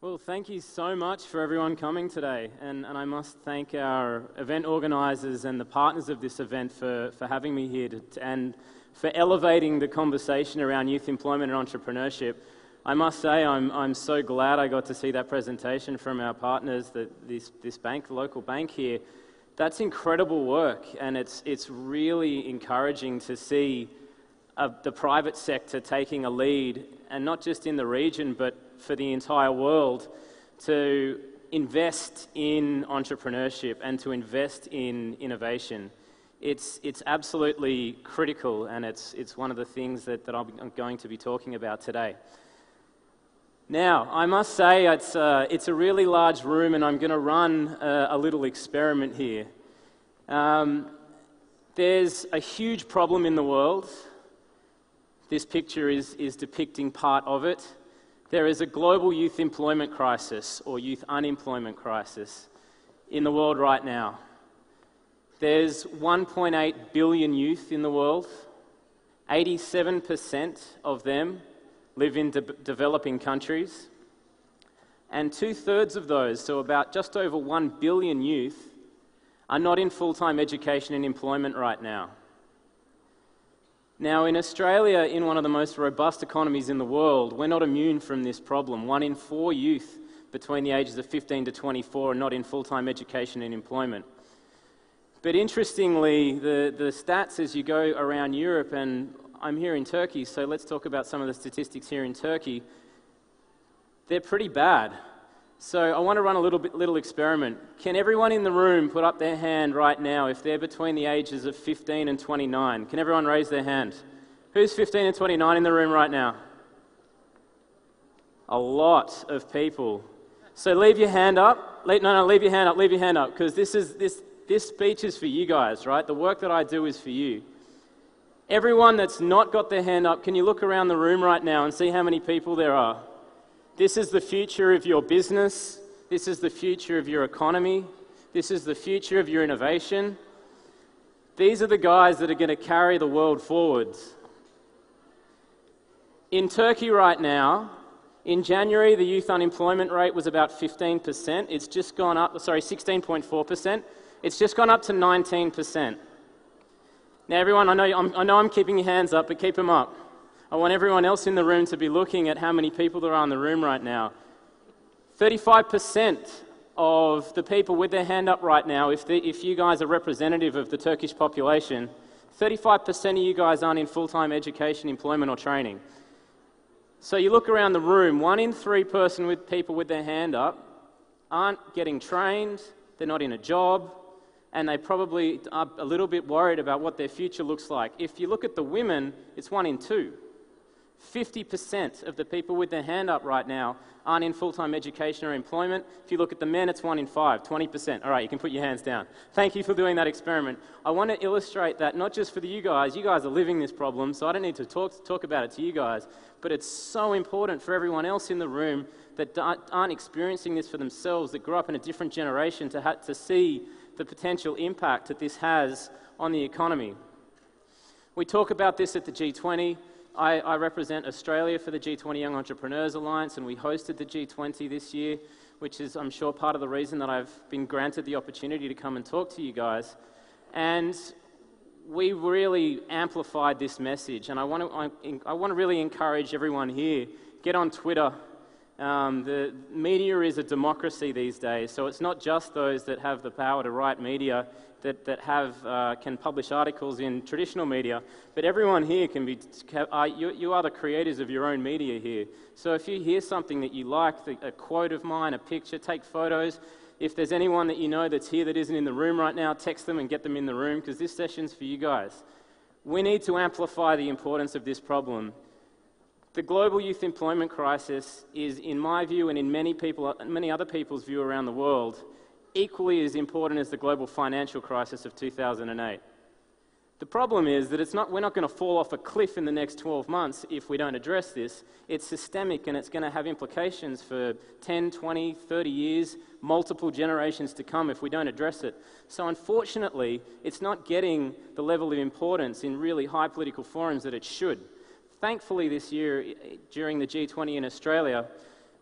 Well, thank you so much for everyone coming today, and I must thank our event organisers and the partners of this event for having me here and for elevating the conversation around youth employment and entrepreneurship. I must say I'm so glad I got to see that presentation from our partners, this bank, the local bank here. That's incredible work, and it's really encouraging to see the private sector taking a lead, and not just in the region, but for the entire world, to invest in entrepreneurship and to invest in innovation. It's absolutely critical, and it's one of the things that I'm going to be talking about today. Now, I must say it's a really large room, and I'm going to run a little experiment here. There's a huge problem in the world. This picture is depicting part of it. There is a global youth employment crisis, or youth unemployment crisis, in the world right now. There's 1.8 billion youth in the world. 87% of them live in developing countries. And 2/3 of those, so about just over 1 billion youth, are not in full-time education and employment right now. Now, in Australia, in one of the most robust economies in the world, we're not immune from this problem. 1 in 4 youth between the ages of 15 to 24 are not in full-time education and employment. But interestingly, the stats as you go around Europe, and I'm here in Turkey, so let's talk about some of the statistics here in Turkey. They're pretty bad. So I want to run a little experiment. Can everyone in the room put up their hand right now if they're between the ages of 15 and 29? Can everyone raise their hand? Who's 15 and 29 in the room right now? A lot of people. So leave your hand up. Leave your hand up, because this speech is for you guys, right? The work that I do is for you. Everyone that's not got their hand up, can you look around the room right now and see how many people there are? This is the future of your business. This is the future of your economy. This is the future of your innovation. These are the guys that are going to carry the world forwards. In Turkey right now, in January, the youth unemployment rate was about 15%. It's just gone up, 16.4%. It's just gone up to 19%. Now, everyone, I know I'm keeping your hands up, but keep them up. I want everyone else in the room to be looking at how many people there are in the room right now. 35% of the people with their hand up right now, if you guys are representative of the Turkish population, 35% of you guys aren't in full-time education, employment or training. So you look around the room, 1 in 3 people with their hand up aren't getting trained, they're not in a job, and they probably are a little bit worried about what their future looks like. If you look at the women, it's 1 in 2. 50% of the people with their hand up right now aren't in full-time education or employment. If you look at the men, it's 1 in 5, 20%. All right, you can put your hands down. Thank you for doing that experiment. I want to illustrate that not just for you guys are living this problem, so I don't need to talk about it to you guys, but it's so important for everyone else in the room that aren't experiencing this for themselves, that grew up in a different generation, to see the potential impact that this has on the economy. We talk about this at the G20. I represent Australia for the G20 Young Entrepreneurs Alliance, and we hosted the G20 this year, which is, I'm sure, part of the reason that I've been granted the opportunity to come and talk to you guys. And we really amplified this message, and I want to really encourage everyone here, get on Twitter. The media is a democracy these days, so it's not just those that have the power to write media that can publish articles in traditional media, but everyone here you are the creators of your own media here. So if you hear something that you like, a quote of mine, a picture, take photos. If there's anyone that you know that's here that isn't in the room right now, text them and get them in the room, because this session's for you guys. We need to amplify the importance of this problem. The global youth employment crisis is, in my view and in many other people's view around the world, equally as important as the global financial crisis of 2008. The problem is that we're not going to fall off a cliff in the next 12 months if we don't address this. It's systemic, and it's going to have implications for 10, 20, 30 years, multiple generations to come if we don't address it. So unfortunately, it's not getting the level of importance in really high political forums that it should. Thankfully this year, during the G20 in Australia,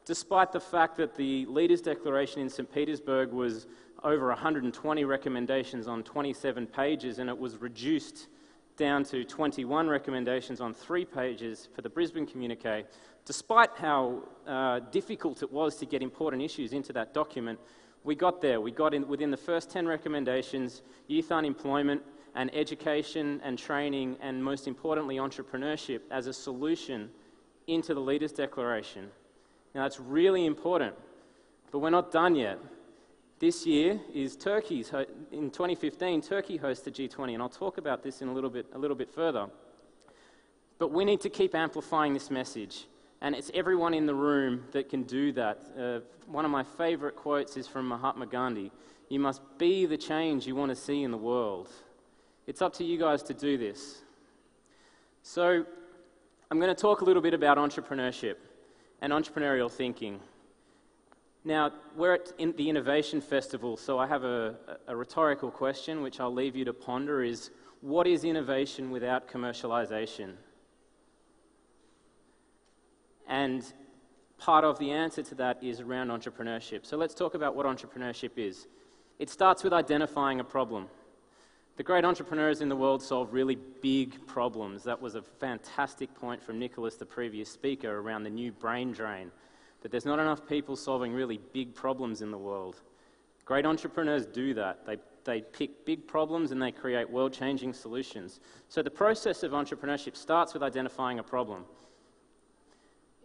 despite the fact that the Leaders' Declaration in St. Petersburg was over 120 recommendations on 27 pages, and it was reduced down to 21 recommendations on 3 pages for the Brisbane communique, despite how difficult it was to get important issues into that document, we got there. We got in within the first 10 recommendations, youth unemployment and education and training, and most importantly, entrepreneurship as a solution into the Leaders' Declaration. Now, that's really important, but we're not done yet. This year is Turkey's, in 2015, Turkey hosts the G20, and I'll talk about this in a little bit further. But we need to keep amplifying this message, and it's everyone in the room that can do that. One of my favorite quotes is from Mahatma Gandhi: "You must be the change you want to see in the world." It's up to you guys to do this. So, I'm going to talk a little bit about entrepreneurship and entrepreneurial thinking. Now, we're at the Innovation Festival, so I have a rhetorical question which I'll leave you to ponder is, what is innovation without commercialization? And part of the answer to that is around entrepreneurship. So let's talk about what entrepreneurship is. It starts with identifying a problem. The great entrepreneurs in the world solve really big problems. That was a fantastic point from Nicholas, the previous speaker, around the new brain drain. That there's not enough people solving really big problems in the world. Great entrepreneurs do that. They pick big problems and they create world-changing solutions. So the process of entrepreneurship starts with identifying a problem.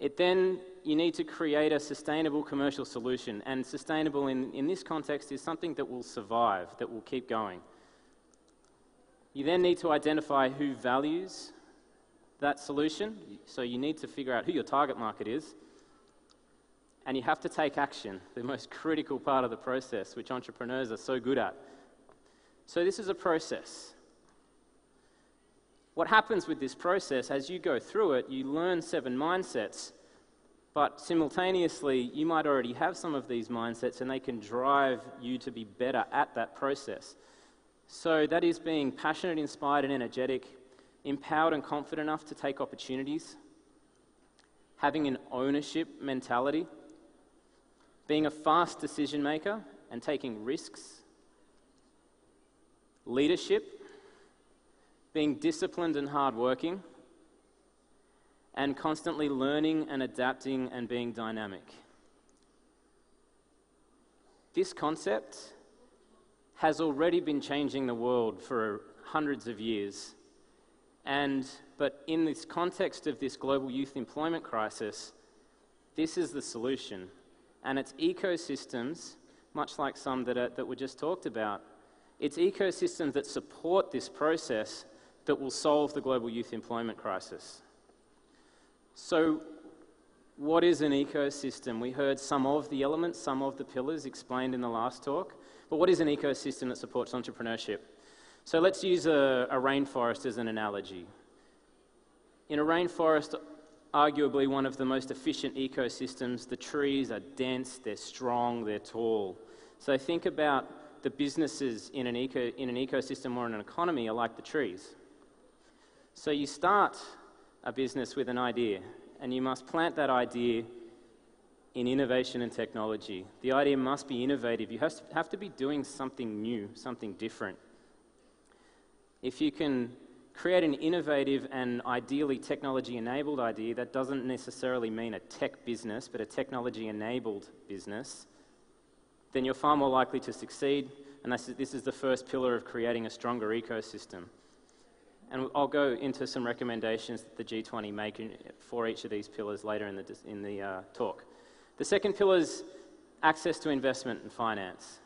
You need to create a sustainable commercial solution, and sustainable in this context is something that will survive, that will keep going. You then need to identify who values that solution, so you need to figure out who your target market is, and you have to take action, the most critical part of the process, which entrepreneurs are so good at. So this is a process. What happens with this process, as you go through it, you learn 7 mindsets, but simultaneously, you might already have some of these mindsets and they can drive you to be better at that process. So that is being passionate, inspired, and energetic, empowered and confident enough to take opportunities, having an ownership mentality, being a fast decision maker and taking risks, leadership, being disciplined and hardworking, and constantly learning and adapting and being dynamic. This concept has already been changing the world for hundreds of years. But in this context of this global youth employment crisis, this is the solution. And it's ecosystems, much like some that were just talked about, it's ecosystems that support this process that will solve the global youth employment crisis. So, what is an ecosystem? We heard some of the elements, some of the pillars explained in the last talk, but what is an ecosystem that supports entrepreneurship? So let's use a rainforest as an analogy. In a rainforest, arguably one of the most efficient ecosystems, the trees are dense, they're strong, they're tall. So think about the businesses in an ecosystem or in an economy are like the trees. So you start a business with an idea, and you must plant that idea in innovation and technology. The idea must be innovative. You have to be doing something new, something different. If you can create an innovative and ideally technology-enabled idea, that doesn't necessarily mean a tech business, but a technology-enabled business, then you're far more likely to succeed, and this is the first pillar of creating a stronger ecosystem. And I'll go into some recommendations that the G20 make for each of these pillars later in the talk. The second pillar is access to investment and finance.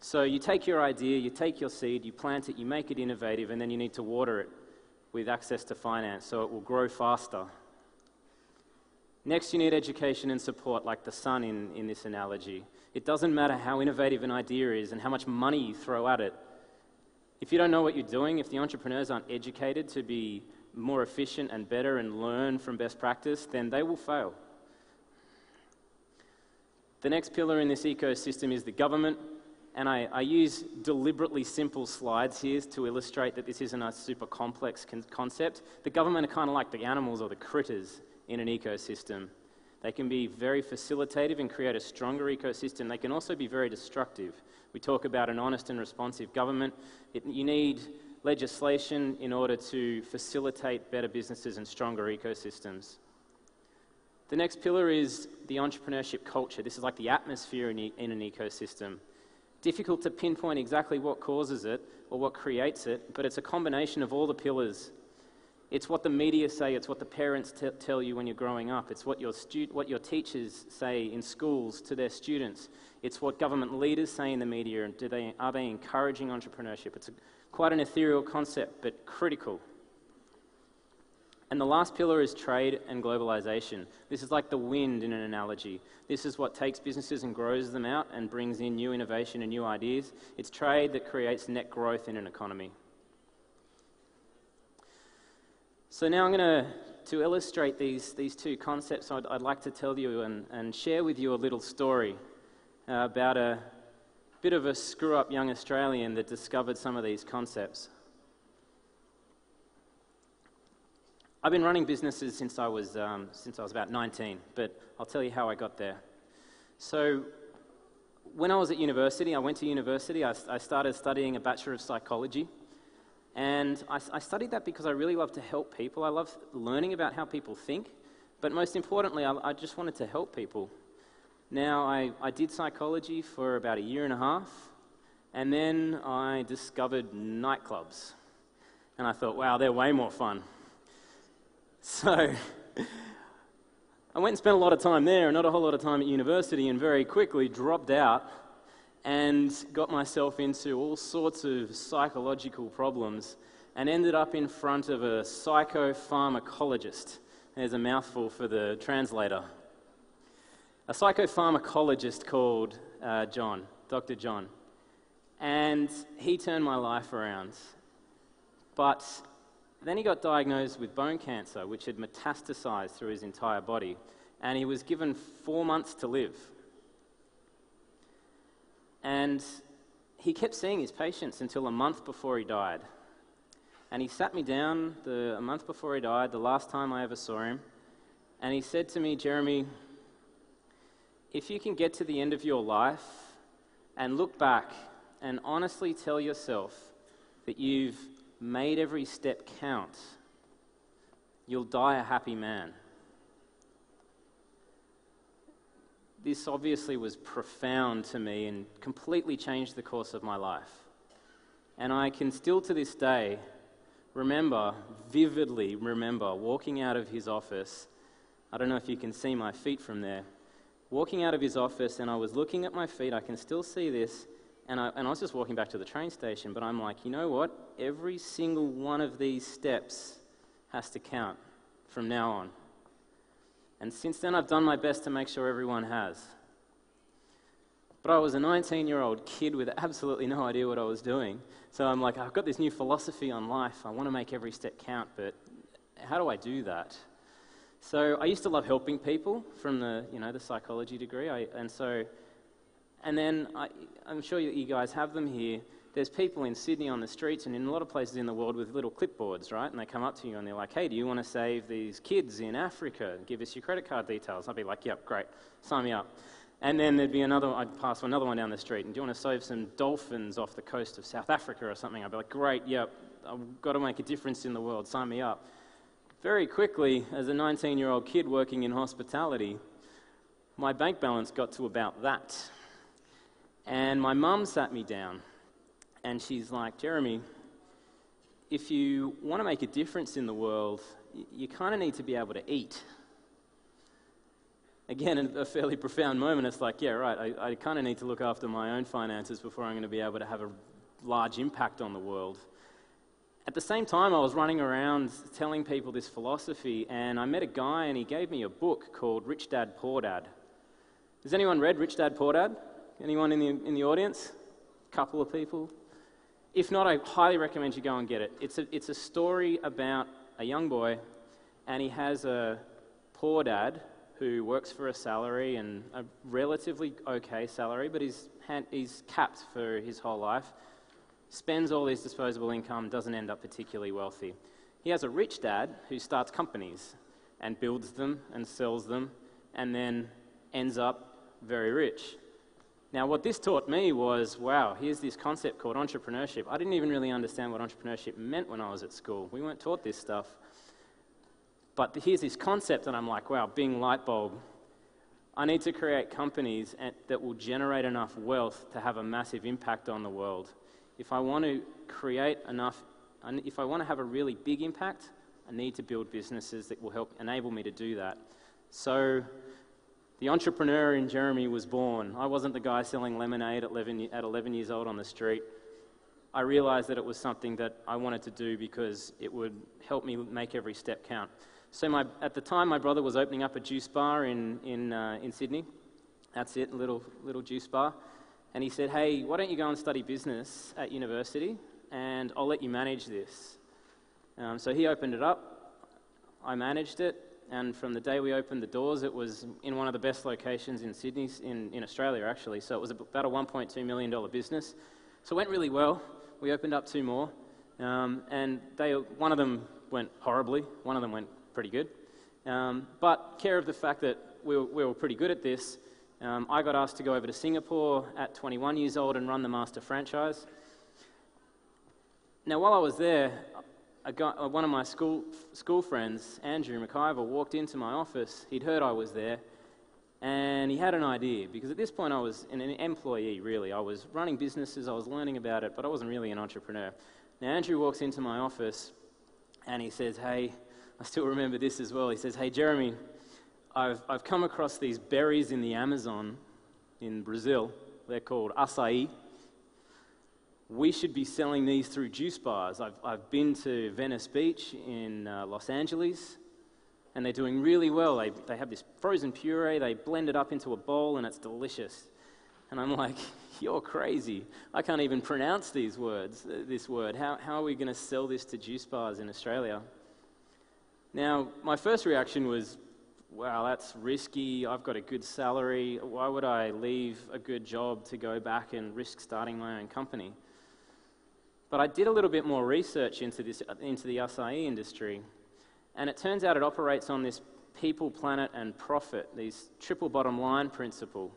So you take your idea, you take your seed, you plant it, you make it innovative, and then you need to water it with access to finance so it will grow faster. Next, you need education and support, like the sun in this analogy. It doesn't matter how innovative an idea is and how much money you throw at it. If you don't know what you're doing, if the entrepreneurs aren't educated to be more efficient and better and learn from best practice, then they will fail. The next pillar in this ecosystem is the government, and I use deliberately simple slides here to illustrate that this isn't a super complex concept. The government are kind of like the animals or the critters in an ecosystem. They can be very facilitative and create a stronger ecosystem. They can also be very destructive. We talk about an honest and responsive government. You need legislation in order to facilitate better businesses and stronger ecosystems. The next pillar is the entrepreneurship culture. This is like the atmosphere in an ecosystem. Difficult to pinpoint exactly what causes it or what creates it, but it's a combination of all the pillars. It's what the media say, it's what the parents tell you when you're growing up, it's what your teachers say in schools to their students, it's what government leaders say in the media, and are they encouraging entrepreneurship? It's quite an ethereal concept, but critical. And the last pillar is trade and globalization. This is like the wind in an analogy. This is what takes businesses and grows them out and brings in new innovation and new ideas. It's trade that creates net growth in an economy. So now I'm going to illustrate these two concepts. I'd like to tell you and share with you a little story about a bit of a screw-up young Australian that discovered some of these concepts. I've been running businesses since I was about 19, but I'll tell you how I got there. So when I was at university, I went to university, I started studying a Bachelor of Psychology, and I studied that because I really love to help people. I love learning about how people think, but most importantly, I just wanted to help people. Now, I did psychology for about a year and a half, and then I discovered nightclubs, and I thought, wow, they're way more fun. So I went and spent a lot of time there and not a whole lot of time at university, and very quickly dropped out and got myself into all sorts of psychological problems and ended up in front of a psychopharmacologist. There's a mouthful for the translator. A psychopharmacologist called Dr. John. And he turned my life around. But then he got diagnosed with bone cancer, which had metastasized through his entire body, and he was given 4 months to live. And he kept seeing his patients until a month before he died. And he sat me down a month before he died, the last time I ever saw him, and he said to me, Jeremy, if you can get to the end of your life and look back and honestly tell yourself that you've made every step count, you'll die a happy man. This obviously was profound to me and completely changed the course of my life. And I can still to this day vividly remember walking out of his office. I don't know if you can see my feet from there. Walking out of his office, and I was looking at my feet, I can still see this, and I was just walking back to the train station, but I'm like, you know what? Every single one of these steps has to count from now on. And since then, I've done my best to make sure everyone has. But I was a 19-year-old kid with absolutely no idea what I was doing. So I'm like, I've got this new philosophy on life. I want to make every step count, but how do I do that? So I used to love helping people from the psychology degree. I'm sure you guys have them here. There's people in Sydney on the streets and in a lot of places in the world with little clipboards, right? And they come up to you and they're like, hey, do you want to save these kids in Africa? Give us your credit card details. I'd be like, yep, great, sign me up. And then I'd pass another one down the street, and do you want to save some dolphins off the coast of South Africa or something? I'd be like, great, yep, I've got to make a difference in the world, sign me up. Very quickly, as a 19-year-old kid working in hospitality, my bank balance got to about that. And my mum sat me down, and she's like, Jeremy, if you want to make a difference in the world, you kind of need to be able to eat. Again, a fairly profound moment. It's like, yeah, right, I kind of need to look after my own finances before I'm going to be able to have a large impact on the world. At the same time, I was running around telling people this philosophy, and I met a guy, and he gave me a book called Rich Dad, Poor Dad. Has anyone read Rich Dad, Poor Dad? Anyone in the audience? A couple of people? If not, I highly recommend you go and get it. It's a story about a young boy, and he has a poor dad who works for a salary, and a relatively okay salary, but he's capped for his whole life, spends all his disposable income, doesn't end up particularly wealthy. He has a rich dad who starts companies and builds them and sells them and then ends up very rich. Now, what this taught me was, wow, here's this concept called entrepreneurship. I didn't even really understand what entrepreneurship meant when I was at school. We weren't taught this stuff. But here's this concept, and I'm like, wow, bing light bulb. I need to create companies that will generate enough wealth to have a massive impact on the world. If I want to create enough, if I want to have a really big impact, I need to build businesses that will help enable me to do that. So the entrepreneur in Jeremy was born. I wasn't the guy selling lemonade at 11 years old on the street. I realized that it was something that I wanted to do because it would help me make every step count. So at the time, my brother was opening up a juice bar in Sydney. That's it, a little juice bar. And he said, hey, why don't you go and study business at university, and I'll let you manage this. So he opened it up. I managed it. And from the day we opened the doors, it was in one of the best locations in Sydney, in Australia, actually. So it was about a $1.2 million business. So it went really well. We opened up 2 more. And one of them went horribly. One of them went pretty good. But care of the fact that we were pretty good at this, I got asked to go over to Singapore at 21 years old and run the master franchise. Now, while I was there, one of my school friends, Andrew McIver, walked into my office. He'd heard I was there, and he had an idea, because at this point I was an employee, really. I was running businesses, I was learning about it, but I wasn't really an entrepreneur. Now, Andrew walks into my office, and he says, hey, I still remember this as well. He says, hey, Jeremy, I've come across these berries in the Amazon in Brazil. They're called acai. We should be selling these through juice bars. I've been to Venice Beach in Los Angeles, and they're doing really well. They have this frozen puree, they blend it up into a bowl, and it's delicious. And I'm like, you're crazy. I can't even pronounce this word. How are we going to sell this to juice bars in Australia? Now, my first reaction was, wow, that's risky. I've got a good salary. Why would I leave a good job to go back and risk starting my own company? But I did a little bit more research into the acai industry, and it turns out it operates on this people, planet, and profit, these triple bottom line principle.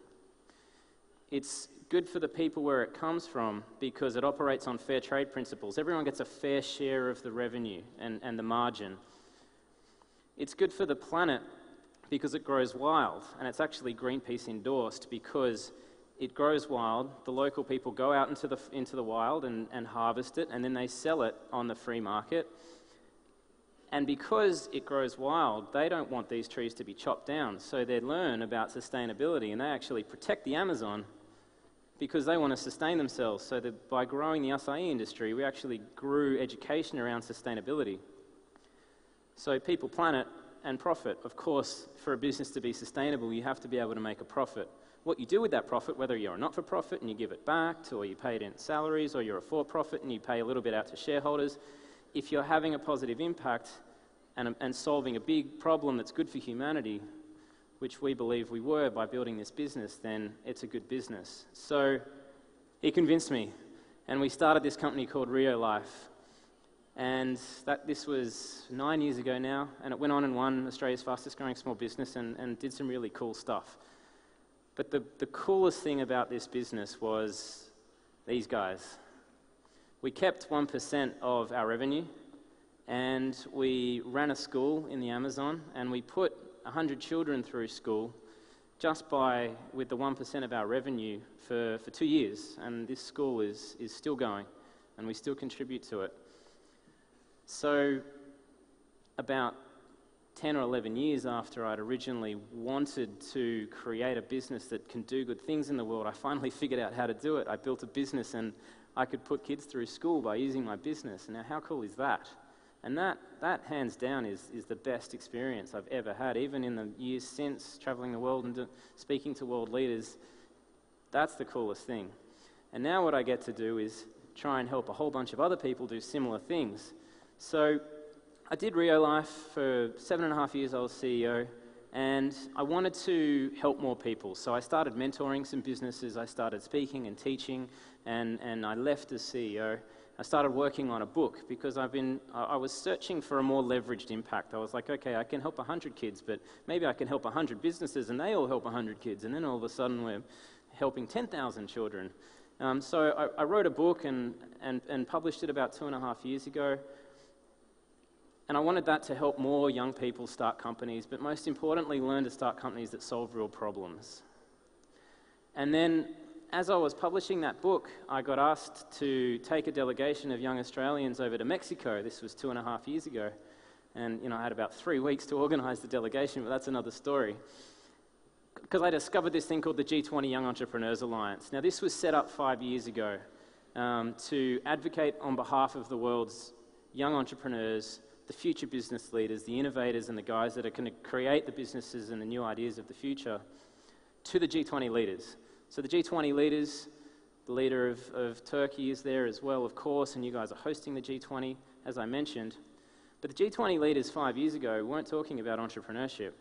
It's good for the people where it comes from because it operates on fair trade principles. Everyone gets a fair share of the revenue and the margin. It's good for the planet because it grows wild, and it's actually Greenpeace endorsed because it grows wild. The local people go out into the wild and harvest it, and then they sell it on the free market. And because it grows wild, they don't want these trees to be chopped down, so they learn about sustainability, and they actually protect the Amazon because they want to sustain themselves. So that by growing the acai industry, we actually grew education around sustainability. So people, planet, and profit. Of course, for a business to be sustainable, you have to be able to make a profit. What you do with that profit, whether you're a not-for-profit and you give it back, or you pay it in salaries, or you're a for-profit and you pay a little bit out to shareholders, if you're having a positive impact and solving a big problem that's good for humanity, which we believe we were by building this business, then it's a good business. So he convinced me, and we started this company called Rio Life. And this was 9 years ago now, and it went on and won Australia's fastest growing small business and did some really cool stuff. But the coolest thing about this business was these guys. We kept 1% of our revenue, and we ran a school in the Amazon, and we put 100 children through school just with the 1% of our revenue for 2 years. And this school is still going, and we still contribute to it. So about 10 or 11 years after I'd originally wanted to create a business that can do good things in the world, I finally figured out how to do it. I built a business, and I could put kids through school by using my business. Now, how cool is that? And that hands down, is the best experience I've ever had. Even in the years since, traveling the world and speaking to world leaders, that's the coolest thing. And now what I get to do is try and help a whole bunch of other people do similar things. So I did Rio Life for 7.5 years. I was CEO, and I wanted to help more people. So I started mentoring some businesses. I started speaking and teaching, and I left as CEO. I started working on a book because I was searching for a more leveraged impact. I was like, okay, I can help 100 kids, but maybe I can help 100 businesses and they all help 100 kids, and then all of a sudden we're helping 10,000 children. So I wrote a book and published it about 2.5 years ago. And I wanted that to help more young people start companies, but most importantly, learn to start companies that solve real problems. And then, as I was publishing that book, I got asked to take a delegation of young Australians over to Mexico. This was 2.5 years ago. And, I had about 3 weeks to organize the delegation, but that's another story. Because I discovered this thing called the G20 Young Entrepreneurs Alliance. Now, this was set up 5 years ago to advocate on behalf of the world's young entrepreneurs, the future business leaders, the innovators, and the guys that are going to create the businesses and the new ideas of the future, to the G20 leaders. So the G20 leaders, the leader of Turkey is there as well, of course, and you guys are hosting the G20, as I mentioned. But the G20 leaders 5 years ago weren't talking about entrepreneurship.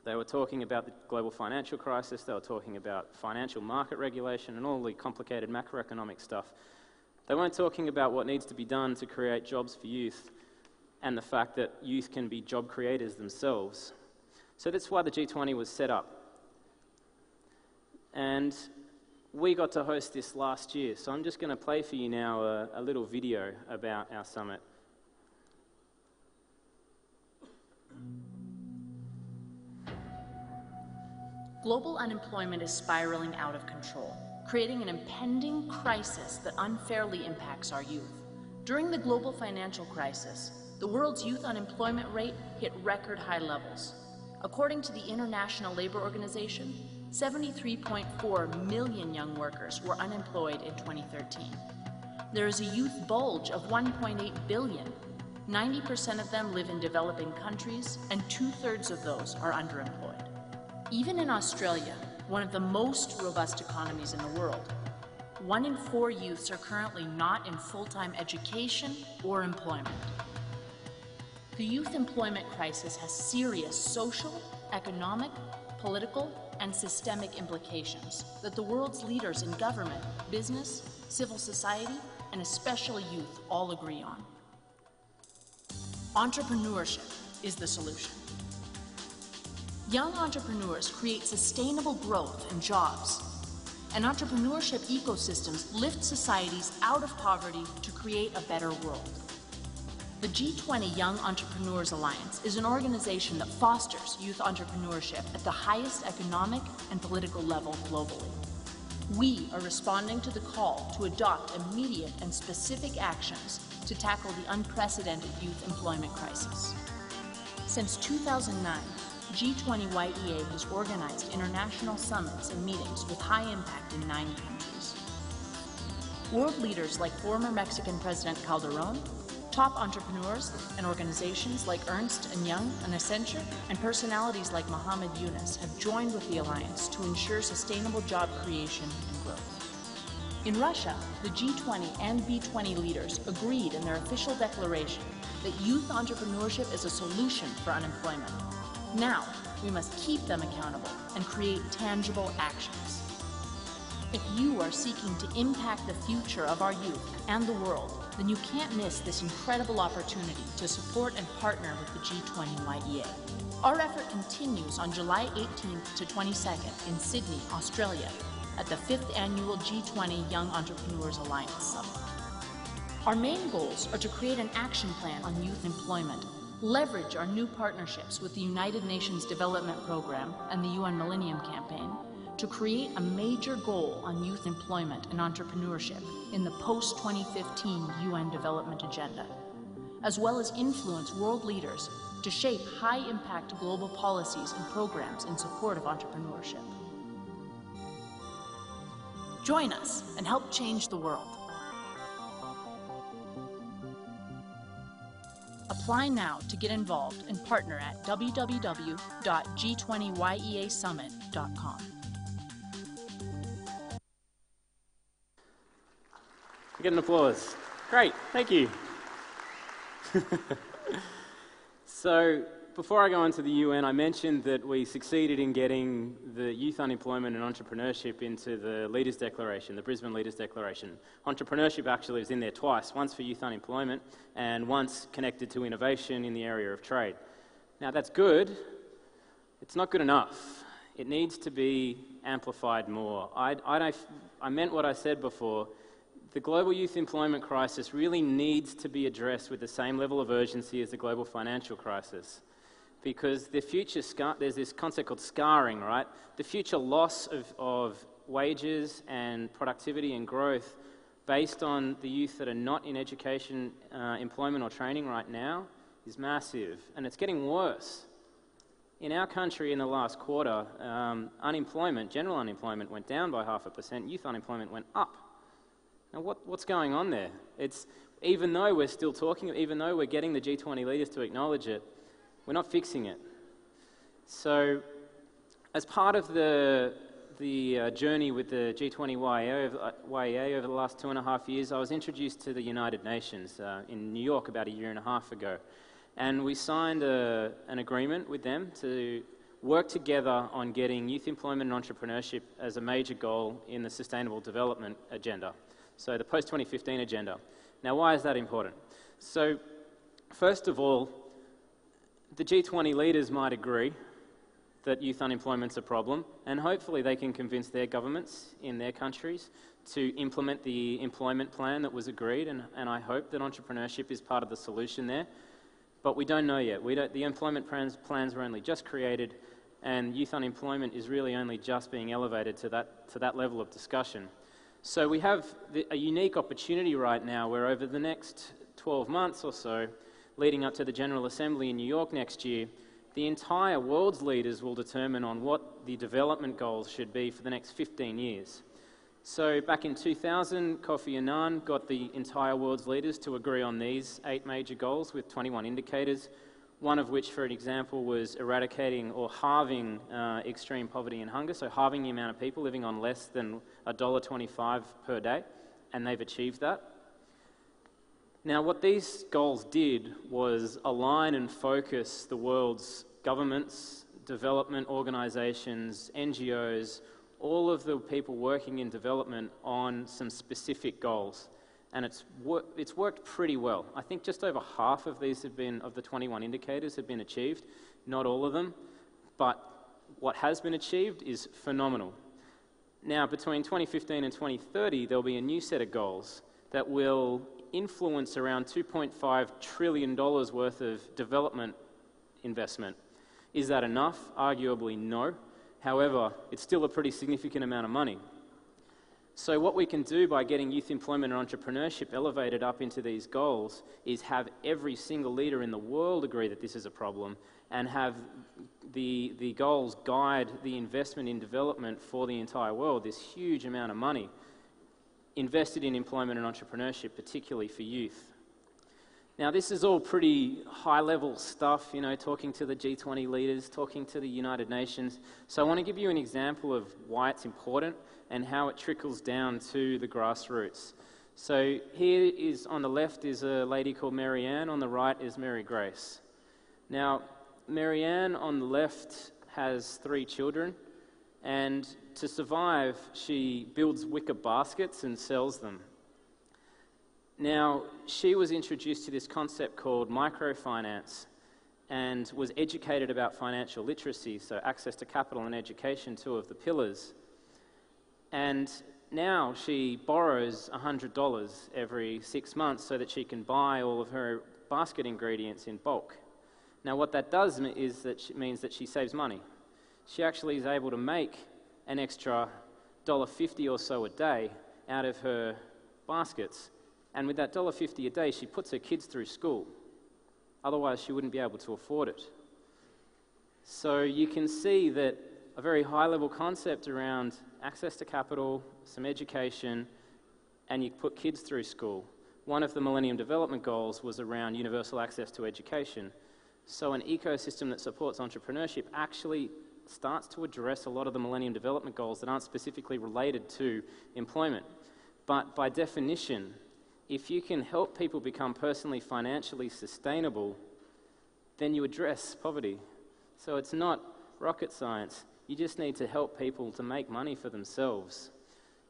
They were talking about the global financial crisis, they were talking about financial market regulation and all the complicated macroeconomic stuff. They weren't talking about what needs to be done to create jobs for youth and the fact that youth can be job creators themselves. So that's why the G20 was set up. And we got to host this last year. So I'm just going to play for you now a little video about our summit. Global unemployment is spiraling out of control, creating an impending crisis that unfairly impacts our youth. During the global financial crisis, the world's youth unemployment rate hit record high levels. According to the International Labour Organization, 73.4 million young workers were unemployed in 2013. There is a youth bulge of 1.8 billion. 90% of them live in developing countries, and 2/3 of those are underemployed. Even in Australia, one of the most robust economies in the world, 1 in 4 youths are currently not in full-time education or employment. The youth employment crisis has serious social, economic, political, and systemic implications that the world's leaders in government, business, civil society, and especially youth all agree on. Entrepreneurship is the solution. Young entrepreneurs create sustainable growth and jobs, and entrepreneurship ecosystems lift societies out of poverty to create a better world. The G20 Young Entrepreneurs Alliance is an organization that fosters youth entrepreneurship at the highest economic and political level globally. We are responding to the call to adopt immediate and specific actions to tackle the unprecedented youth employment crisis. Since 2009, G20 YEA has organized international summits and meetings with high impact in 9 countries. World leaders like former Mexican President Calderón, top entrepreneurs and organizations like Ernst & Young and Accenture, and personalities like Mohammed Yunus have joined with the Alliance to ensure sustainable job creation and growth. In Russia, the G20 and B20 leaders agreed in their official declaration that youth entrepreneurship is a solution for unemployment. Now, we must keep them accountable and create tangible actions. If you are seeking to impact the future of our youth and the world, then you can't miss this incredible opportunity to support and partner with the G20 YEA. Our effort continues on July 18th to 22nd in Sydney, Australia, at the 5th Annual G20 Young Entrepreneurs Alliance Summit. Our main goals are to create an action plan on youth employment, leverage our new partnerships with the United Nations Development Programme and the UN Millennium Campaign to create a major goal on youth employment and entrepreneurship in the post-2015 UN Development Agenda, as well as influence world leaders to shape high-impact global policies and programs in support of entrepreneurship. Join us and help change the world. Apply now to get involved and partner at www.g20yeasummit.com. Get an applause. Great, thank you. So before I go into the UN, I mentioned that we succeeded in getting the youth unemployment and entrepreneurship into the Leaders' Declaration, the Brisbane Leaders' Declaration. Entrepreneurship actually was in there twice, once for youth unemployment and once connected to innovation in the area of trade. Now that's good, it's not good enough. It needs to be amplified more. I meant what I said before. The global youth employment crisis really needs to be addressed with the same level of urgency as the global financial crisis, because the future there's this concept called scarring, right? The future loss of wages and productivity and growth based on the youth that are not in education, employment or training right now is massive, and it's getting worse. In our country in the last quarter, unemployment, general unemployment went down by 0.5%, youth unemployment went up. Now, what's going on there? Even though we're still talking, even though we're getting the G20 leaders to acknowledge it, we're not fixing it. So, as part of the journey with the G20 YEA over the last 2.5 years, I was introduced to the United Nations in New York about 1.5 years ago. And we signed an agreement with them to work together on getting youth employment and entrepreneurship as a major goal in the Sustainable Development Agenda. So the post-2015 agenda. Now, why is that important? So, first of all, the G20 leaders might agree that youth unemployment's a problem, and hopefully they can convince their governments in their countries to implement the employment plan that was agreed, and I hope that entrepreneurship is part of the solution there. But we don't know yet. The employment plans were only just created, and youth unemployment is really only just being elevated to that level of discussion. So we have a unique opportunity right now where over the next 12 months or so, leading up to the General Assembly in New York next year, the entire world's leaders will determine on what the development goals should be for the next 15 years. So back in 2000, Kofi Annan got the entire world's leaders to agree on these 8 major goals with 21 indicators, one of which, for an example, was eradicating or halving extreme poverty and hunger, so halving the amount of people living on less than $1.25 per day, and they've achieved that. Now, what these goals did was align and focus the world's governments, development organizations, NGOs, all of the people working in development on some specific goals. And it's worked pretty well. I think just over half of these of the 21 indicators have been achieved, not all of them, but what has been achieved is phenomenal. Now, between 2015 and 2030, there'll be a new set of goals that will influence around $2.5 trillion worth of development investment. Is that enough? Arguably no. However, it's still a pretty significant amount of money. So what we can do by getting youth employment and entrepreneurship elevated up into these goals is have every single leader in the world agree that this is a problem, and have the goals guide the investment in development for the entire world, this huge amount of money invested in employment and entrepreneurship, particularly for youth. Now, this is all pretty high-level stuff, you know, talking to the G20 leaders, talking to the United Nations. So I want to give you an example of why it's important and how it trickles down to the grassroots. So here is, on the left is a lady called Mary Ann, on the right is Mary Grace. Now, Mary Ann on the left has 3 children, and to survive, she builds wicker baskets and sells them. Now, she was introduced to this concept called microfinance and was educated about financial literacy, so access to capital and education, 2 of the pillars. And now she borrows $100 every 6 months so that she can buy all of her basket ingredients in bulk. Now, what that does is that means that she saves money. She actually is able to make an extra $1.50 or so a day out of her baskets. And with that $1.50 a day, she puts her kids through school. Otherwise, she wouldn't be able to afford it. So you can see that a very high-level concept around access to capital, some education, and you put kids through school. One of the Millennium Development Goals was around universal access to education. So an ecosystem that supports entrepreneurship actually starts to address a lot of the Millennium Development Goals that aren't specifically related to employment. But by definition, if you can help people become personally financially sustainable, then you address poverty. So it's not rocket science. You just need to help people to make money for themselves.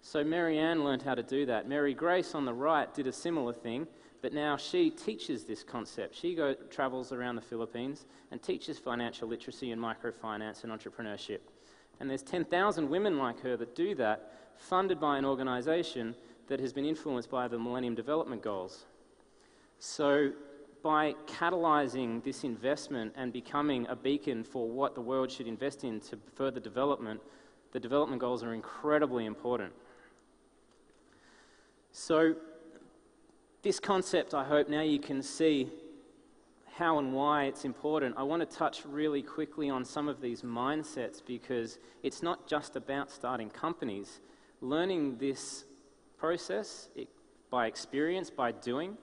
So Mary Ann learned how to do that. Mary Grace on the right did a similar thing, but now she teaches this concept. She travels around the Philippines and teaches financial literacy and microfinance and entrepreneurship. And there's 10,000 women like her that do that, funded by an organization that has been influenced by the Millennium Development Goals. So by catalyzing this investment and becoming a beacon for what the world should invest in to further development, the development goals are incredibly important. So this concept, I hope now you can see how and why it's important. I want to touch really quickly on some of these mindsets because it's not just about starting companies. Learning this process by experience, by doing,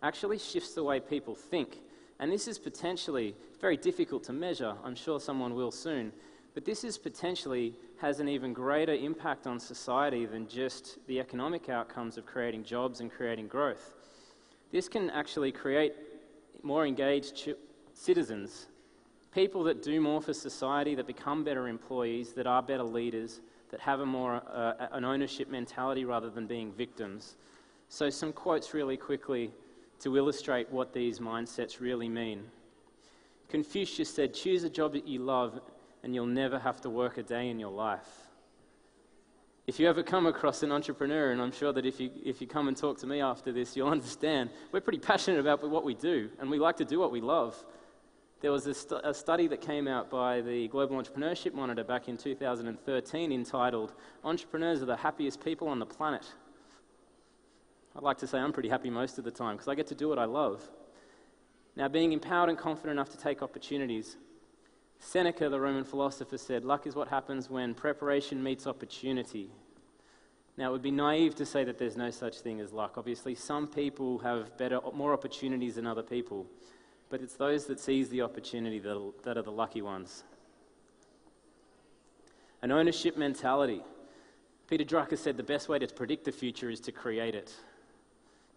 actually shifts the way people think. And this is potentially very difficult to measure. I'm sure someone will soon. But this is potentially has an even greater impact on society than just the economic outcomes of creating jobs and creating growth. This can actually create more engaged citizens, people that do more for society, that become better employees, that are better leaders, that have an ownership mentality rather than being victims. So some quotes really quickly to illustrate what these mindsets really mean. Confucius said, "Choose a job that you love and you'll never have to work a day in your life." If you ever come across an entrepreneur, and I'm sure that if you come and talk to me after this, you'll understand, we're pretty passionate about what we do, and we like to do what we love. There was a study that came out by the Global Entrepreneurship Monitor back in 2013 entitled, "Entrepreneurs are the happiest people on the planet." I'd like to say I'm pretty happy most of the time because I get to do what I love. Now, being empowered and confident enough to take opportunities. Seneca, the Roman philosopher, said, "Luck is what happens when preparation meets opportunity." Now, it would be naive to say that there's no such thing as luck. Obviously, some people have more opportunities than other people, but it's those that seize the opportunity that are the lucky ones. An ownership mentality. Peter Drucker said the best way to predict the future is to create it.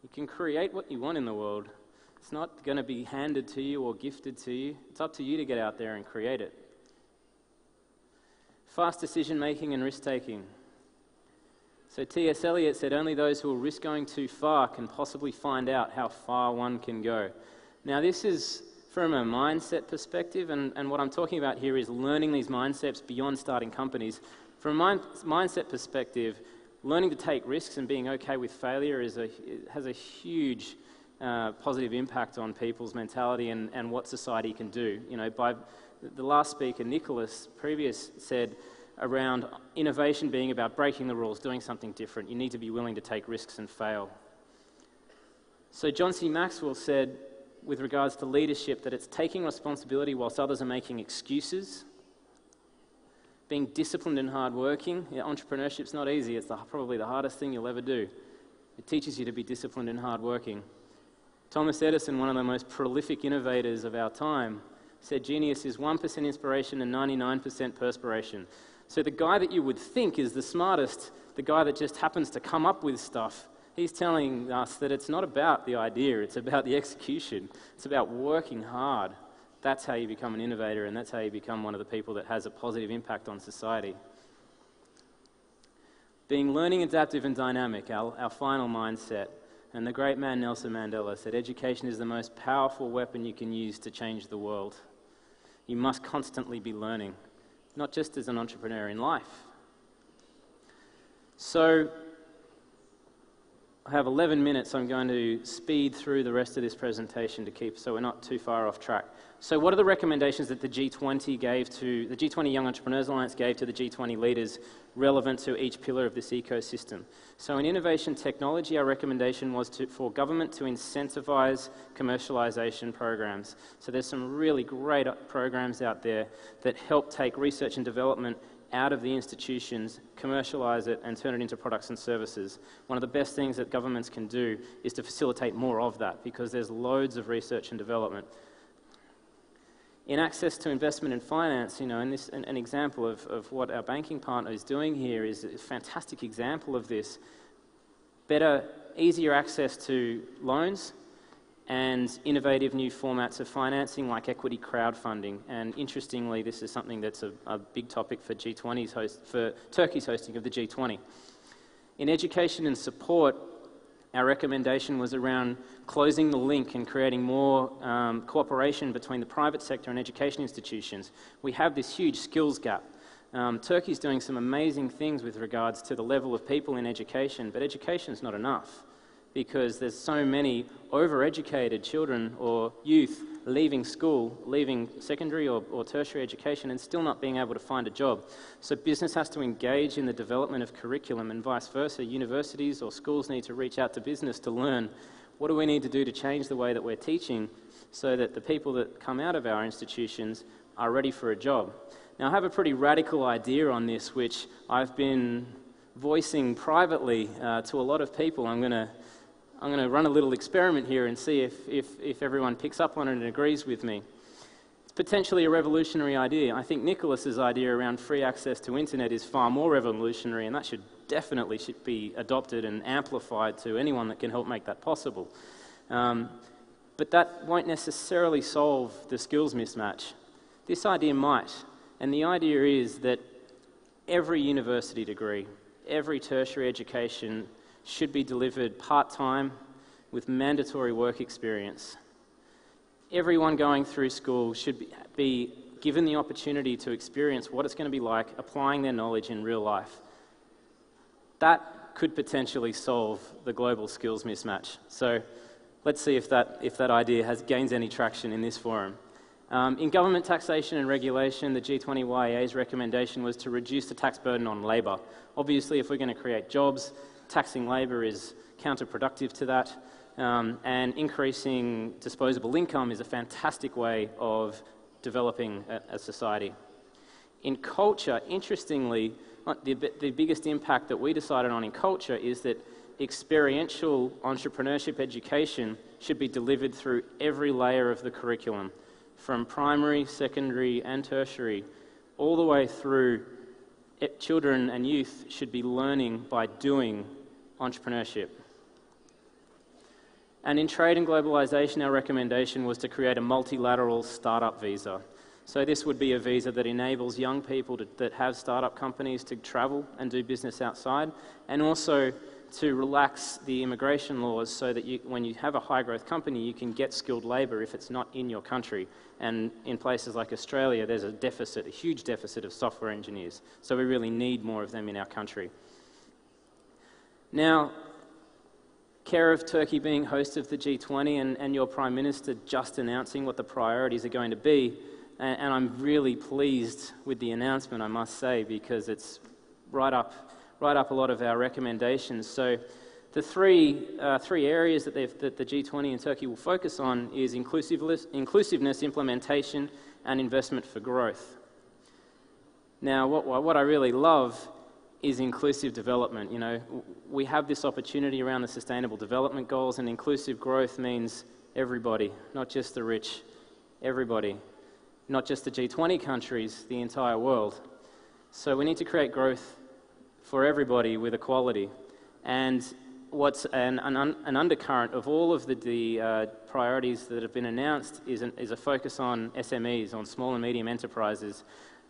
You can create what you want in the world. It's not going to be handed to you or gifted to you. It's up to you to get out there and create it. Fast decision-making and risk-taking. So T.S. Eliot said, "Only those who will risk going too far can possibly find out how far one can go." Now, this is from a mindset perspective, and what I'm talking about here is learning these mindsets beyond starting companies. From a mindset perspective, learning to take risks and being okay with failure has a huge positive impact on people's mentality and what society can do. You know, by the last speaker, Nicholas, previous, said around innovation being about breaking the rules, doing something different. You need to be willing to take risks and fail. So John C. Maxwell said, with regards to leadership, that it's taking responsibility whilst others are making excuses, being disciplined and hardworking. Yeah, entrepreneurship's not easy. It's probably the hardest thing you'll ever do. It teaches you to be disciplined and hardworking. Thomas Edison, one of the most prolific innovators of our time, said genius is 1% inspiration and 99% perspiration. So the guy that you would think is the smartest, the guy that just happens to come up with stuff, he's telling us that it's not about the idea, it's about the execution. It's about working hard. That's how you become an innovator, and that's how you become one of the people that has a positive impact on society. Being learning, adaptive, and dynamic, our final mindset. And the great man Nelson Mandela said, education is the most powerful weapon you can use to change the world. You must constantly be learning, not just as an entrepreneur, in life. So I have 11 minutes. I'm going to speed through the rest of this presentation so we're not too far off track. So what are the recommendations that the G20 Young Entrepreneurs Alliance gave to the G20 leaders relevant to each pillar of this ecosystem? So in innovation technology, our recommendation was for government to incentivize commercialization programs. So there's some really great programs out there that help take research and development out of the institutions, commercialize it, and turn it into products and services. One of the best things that governments can do is to facilitate more of that, because there's loads of research and development. In access to investment and finance, you know, and this an example of what our banking partner is doing here is a fantastic example of this. Better, easier access to loans, and innovative new formats of financing like equity crowdfunding. And interestingly, this is something that's a big topic for for Turkey's hosting of the G20. In education and support, our recommendation was around closing the link and creating more cooperation between the private sector and education institutions. We have this huge skills gap. Turkey's doing some amazing things with regards to the level of people in education, but education is not enough because there's so many overeducated children or youth leaving school, leaving secondary or tertiary education and still not being able to find a job. So business has to engage in the development of curriculum and vice versa. Universities or schools need to reach out to business to learn what do we need to do to change the way that we're teaching so that the people that come out of our institutions are ready for a job. Now, I have a pretty radical idea on this, which I've been voicing privately to a lot of people. I'm going to run a little experiment here and see if everyone picks up on it and agrees with me. It's potentially a revolutionary idea. I think Nicholas's idea around free access to internet is far more revolutionary, and that should be adopted and amplified to anyone that can help make that possible. But that won't necessarily solve the skills mismatch. This idea might. And the idea is that every university degree, every tertiary education should be delivered part-time with mandatory work experience. Everyone going through school should be given the opportunity to experience what it's going to be like applying their knowledge in real life. That could potentially solve the global skills mismatch. So let's see if that idea gains any traction in this forum. In government taxation and regulation, the G20YA's recommendation was to reduce the tax burden on labour. Obviously, if we're going to create jobs, taxing labour is counterproductive to that, and increasing disposable income is a fantastic way of developing a society. In culture, interestingly, the biggest impact that we decided on in culture is that experiential entrepreneurship education should be delivered through every layer of the curriculum, from primary, secondary and tertiary, all the way through. Children and youth should be learning by doing entrepreneurship. And in trade and globalization, our recommendation was to create a multilateral startup visa. So this would be a visa that enables young people that have startup companies to travel and do business outside, and also to relax the immigration laws so that when you have a high-growth company, you can get skilled labour if it's not in your country. And in places like Australia, there's a huge deficit of software engineers. So we really need more of them in our country. Now, care of Turkey being host of the G20 and your Prime Minister just announcing what the priorities are going to be, and I'm really pleased with the announcement, I must say, because it's right up a lot of our recommendations. So the three areas that the G20 and Turkey will focus on is inclusiveness, implementation, and investment for growth. Now, what I really love is inclusive development. You know, we have this opportunity around the Sustainable Development Goals, and inclusive growth means everybody, not just the rich, everybody, not just the G20 countries, the entire world. So we need to create growth for everybody with equality. And what's an undercurrent of all of the priorities that have been announced is a focus on SMEs, on small and medium enterprises,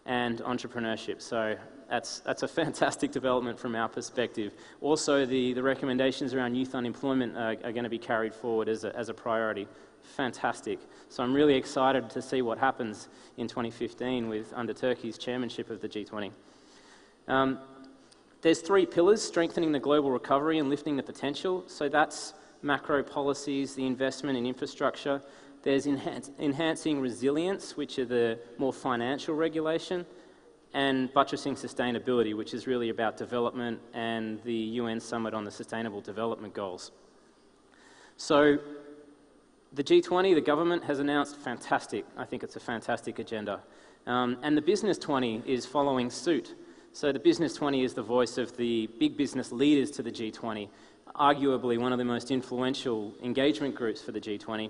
and entrepreneurship. So that's a fantastic development from our perspective. Also, the recommendations around youth unemployment are going to be carried forward as a priority. Fantastic. So I'm really excited to see what happens in 2015 under Turkey's chairmanship of the G20. There's three pillars: strengthening the global recovery and lifting the potential. So that's macro policies, the investment in infrastructure. There's enhancing resilience, which are the more financial regulation, and buttressing sustainability, which is really about development and the UN Summit on the Sustainable Development Goals. So the G20, the government has announced fantastic. I think it's a fantastic agenda. And the Business 20 is following suit. So the Business 20 is the voice of the big business leaders to the G20, arguably one of the most influential engagement groups for the G20.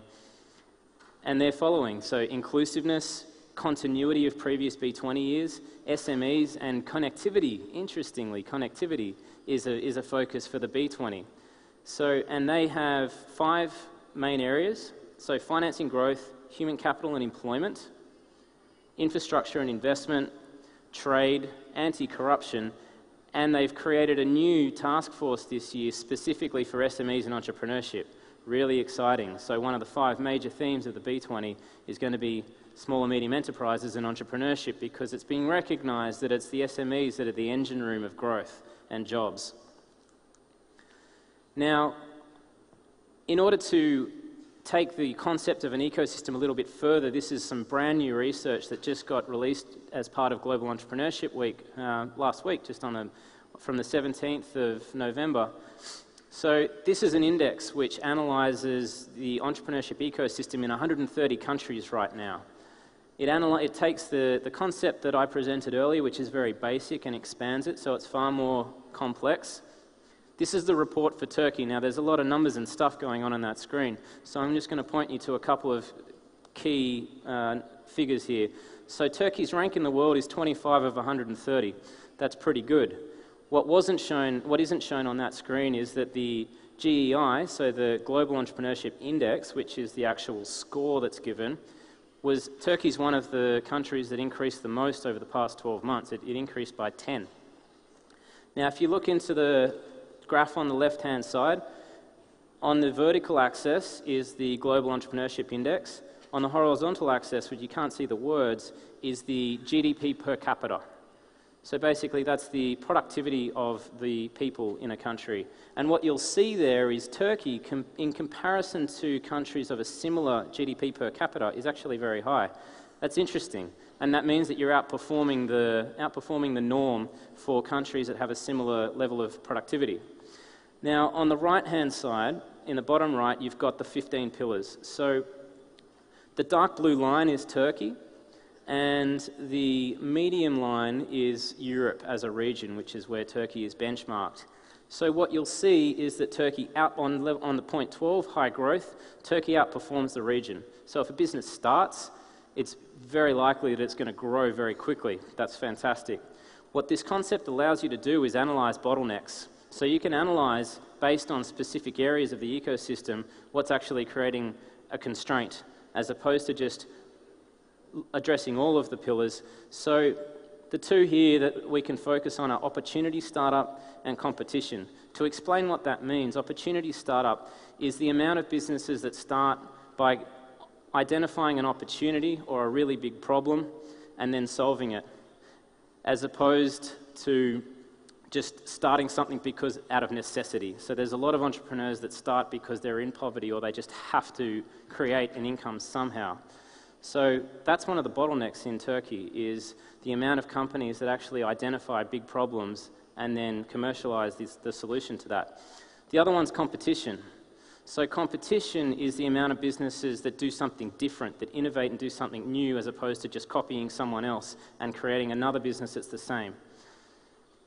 And they're following. So inclusiveness, continuity of previous B20 years, SMEs, and connectivity. Interestingly, connectivity is a focus for the B20. So, and they have 5 main areas. So financing growth, human capital and employment, infrastructure and investment, trade, anti-corruption, and they've created a new task force this year specifically for SMEs and entrepreneurship. Really exciting. So one of the 5 major themes of the B20 is going to be small and medium enterprises and entrepreneurship, because it's being recognised that it's the SMEs that are the engine room of growth and jobs. Now, in order to take the concept of an ecosystem a little bit further, this is some brand new research that just got released as part of Global Entrepreneurship Week last week, just from the 17th of November. So this is an index which analyses the entrepreneurship ecosystem in 130 countries right now. It takes the concept that I presented earlier, which is very basic, and expands it, so it's far more complex. This is the report for Turkey. Now, there's a lot of numbers and stuff going on that screen, so I'm just going to point you to a couple of key figures here. So Turkey's rank in the world is 25 of 130. That's pretty good. What isn't shown on that screen is that the GEI, so the Global Entrepreneurship Index, which is the actual score that's given, Turkey's one of the countries that increased the most over the past 12 months. It increased by 10. Now, if you look into the graph on the left-hand side, on the vertical axis is the Global Entrepreneurship Index. On the horizontal axis, which you can't see the words, is the GDP per capita. So basically, that's the productivity of the people in a country. And what you'll see there is Turkey, in comparison to countries of a similar GDP per capita, is actually very high. That's interesting. And that means that you're outperforming the norm for countries that have a similar level of productivity. Now, on the right-hand side, in the bottom right, you've got the 15 pillars. So the dark blue line is Turkey, and the medium line is Europe as a region, which is where Turkey is benchmarked. So what you'll see is that Turkey, on the point 12, high growth, Turkey outperforms the region. So if a business starts, it's very likely that it's going to grow very quickly. That's fantastic. What this concept allows you to do is analyze bottlenecks. So you can analyze, based on specific areas of the ecosystem, what's actually creating a constraint, as opposed to just addressing all of the pillars. So the two here that we can focus on are opportunity startup and competition. To explain what that means, opportunity startup is the amount of businesses that start by identifying an opportunity or a really big problem and then solving it, as opposed to just starting something out of necessity. So there's a lot of entrepreneurs that start because they're in poverty or they just have to create an income somehow. So that's one of the bottlenecks in Turkey, is the amount of companies that actually identify big problems and then commercialize the solution to that. The other one's competition. So competition is the amount of businesses that do something different, that innovate and do something new, as opposed to just copying someone else and creating another business that's the same.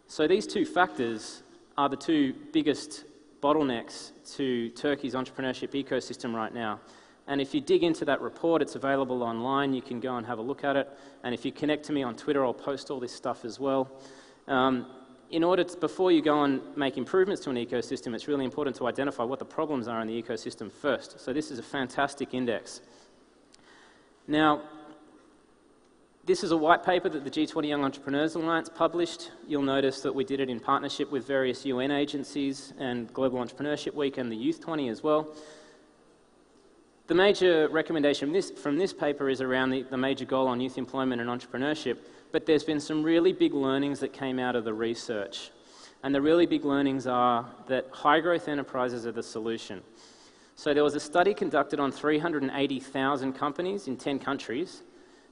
So these two factors are the two biggest bottlenecks to Turkey's entrepreneurship ecosystem right now. And if you dig into that report, it's available online. You can go and have a look at it. And if you connect to me on Twitter, I'll post all this stuff as well. Before you go and make improvements to an ecosystem, it's really important to identify what the problems are in the ecosystem first. So this is a fantastic index. Now, this is a white paper that the G20 Young Entrepreneurs Alliance published. You'll notice that we did it in partnership with various UN agencies and Global Entrepreneurship Week and the Youth 20 as well. The major recommendation from this paper is around the major goal on youth employment and entrepreneurship, but there's been some really big learnings that came out of the research. And the really big learnings are that high-growth enterprises are the solution. So there was a study conducted on 380,000 companies in 10 countries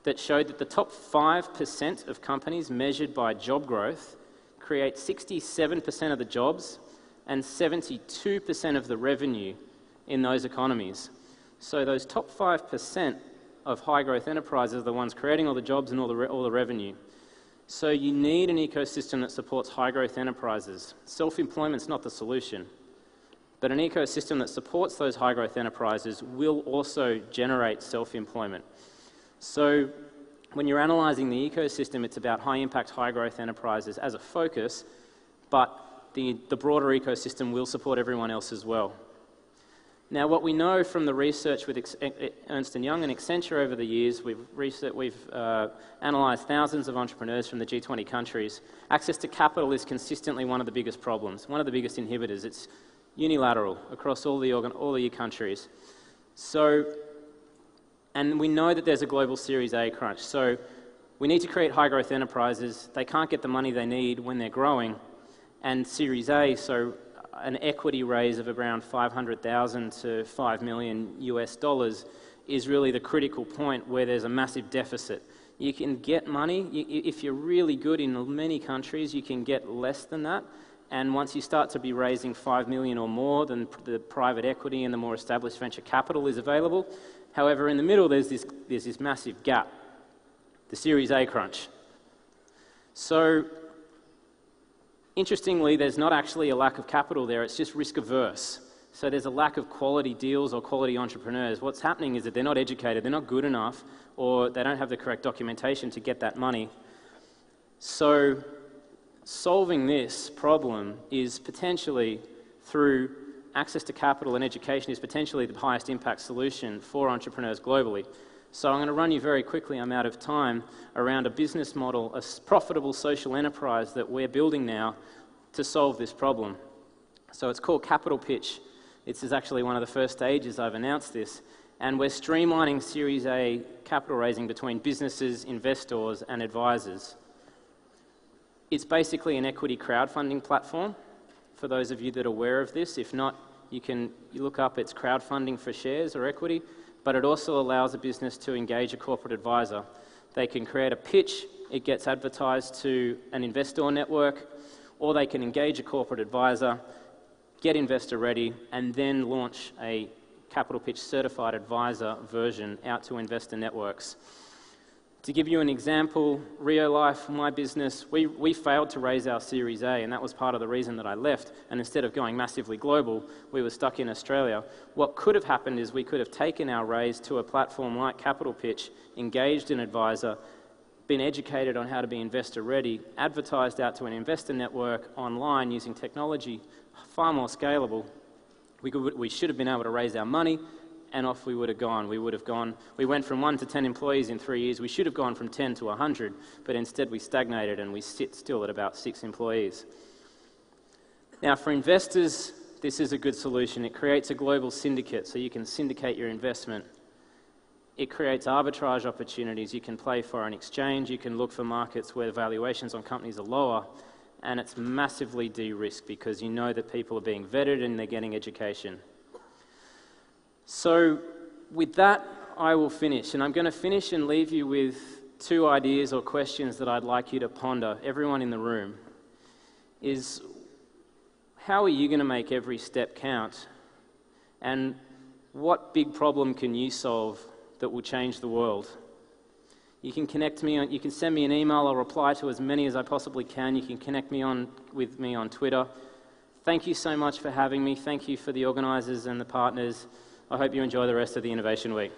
that showed that the top 5% of companies measured by job growth create 67% of the jobs and 72% of the revenue in those economies. So those top 5% of high-growth enterprises are the ones creating all the jobs and all the revenue. So you need an ecosystem that supports high-growth enterprises. Self-employment's not the solution, but an ecosystem that supports those high-growth enterprises will also generate self-employment. So when you're analysing the ecosystem, it's about high-impact, high-growth enterprises as a focus, but the broader ecosystem will support everyone else as well. Now, what we know from the research with Ernst & Young and Accenture over the years, we've analysed thousands of entrepreneurs from the G20 countries. Access to capital is consistently one of the biggest problems, one of the biggest inhibitors. It's unilateral across all the countries. So, and we know that there's a global Series A crunch. So we need to create high-growth enterprises. They can't get the money they need when they're growing. And Series A, so an equity raise of around 500,000 to $5 million US is really the critical point where there's a massive deficit. You can get money, if you're really good in many countries, you can get less than that. And once you start to be raising 5 million or more, then the private equity and the more established venture capital is available. However, in the middle, there's this massive gap, the Series A crunch. So, interestingly, there's not actually a lack of capital there, it's just risk averse. So there's a lack of quality deals or quality entrepreneurs. What's happening is that they're not educated, they're not good enough, or they don't have the correct documentation to get that money. So solving this problem is potentially, through access to capital and education, is potentially the highest impact solution for entrepreneurs globally. So I'm going to run you very quickly, I'm out of time, around a business model, a profitable social enterprise that we're building now to solve this problem. So it's called Capital Pitch. This is actually one of the first stages I've announced this. And we're streamlining Series A capital raising between businesses, investors, and advisors. It's basically an equity crowdfunding platform, for those of you that are aware of this. If not, you look up, it's crowdfunding for shares or equity, but it also allows a business to engage a corporate advisor. They can create a pitch, it gets advertised to an investor network, or they can engage a corporate advisor, get investor ready, and then launch a Capital Pitch certified advisor version out to investor networks. To give you an example, Rio Life, my business, we failed to raise our Series A, and that was part of the reason that I left. And instead of going massively global, we were stuck in Australia. What could have happened is we could have taken our raise to a platform like Capital Pitch, engaged an advisor, been educated on how to be investor ready, advertised out to an investor network online using technology, far more scalable. We should have been able to raise our money, and off we would have gone. We went from 1 to 10 employees in 3 years. We should have gone from 10 to 100, but instead we stagnated and we sit still at about 6 employees. Now, for investors, this is a good solution. It creates a global syndicate, so you can syndicate your investment. It creates arbitrage opportunities. You can play foreign exchange. You can look for markets where valuations on companies are lower, and it's massively de-risked because you know that people are being vetted and they're getting education. So with that, I will finish. And I'm going to finish and leave you with 2 ideas or questions that I'd like you to ponder, everyone in the room, is how are you going to make every step count? And what big problem can you solve that will change the world? You can connect me on, you can send me an email, I'll reply to as many as I possibly can. You can connect me with me on Twitter. Thank you so much for having me. Thank you for the organisers and the partners. I hope you enjoy the rest of the Innovation Week.